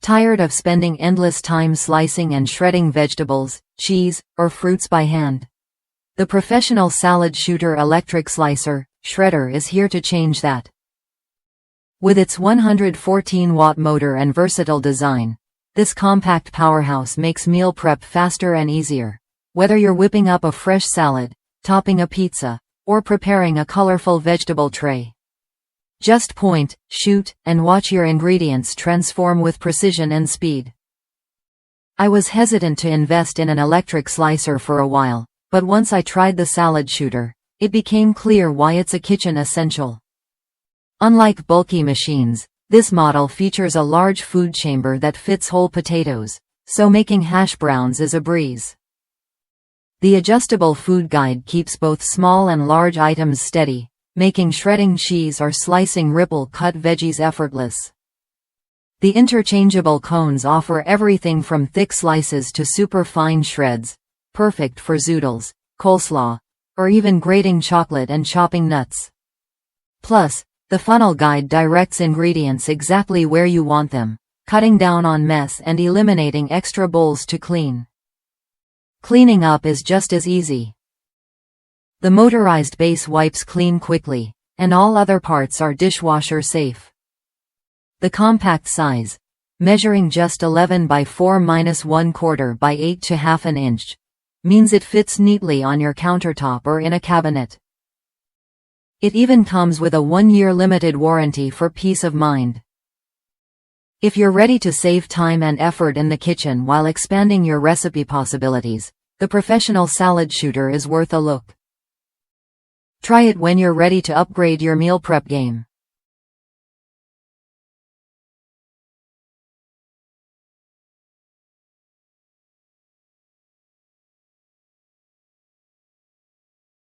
Tired of spending endless time slicing and shredding vegetables, cheese, or fruits by hand? The Professional SaladShooter electric slicer, shredder is here to change that. With its 114-watt motor and versatile design, this compact powerhouse makes meal prep faster and easier. Whether you're whipping up a fresh salad, topping a pizza, or preparing a colorful vegetable tray. Just point, shoot, and watch your ingredients transform with precision and speed. I was hesitant to invest in an electric slicer for a while, but once I tried the SaladShooter, it became clear why it's a kitchen essential. Unlike bulky machines, this model features a large food chamber that fits whole potatoes, so making hash browns is a breeze. The adjustable food guide keeps both small and large items steady, making shredding cheese or slicing ripple-cut veggies effortless. The interchangeable cones offer everything from thick slices to super fine shreds, perfect for zoodles, coleslaw, or even grating chocolate and chopping nuts. Plus, the funnel guide directs ingredients exactly where you want them, cutting down on mess and eliminating extra bowls to clean. Cleaning up is just as easy. The motorized base wipes clean quickly, and all other parts are dishwasher safe. The compact size, measuring just 11 by 4-1/4 by 8 to half an inch, means it fits neatly on your countertop or in a cabinet. It even comes with a 1-year limited warranty for peace of mind. If you're ready to save time and effort in the kitchen while expanding your recipe possibilities, the Professional SaladShooter is worth a look. Try it when you're ready to upgrade your meal prep game.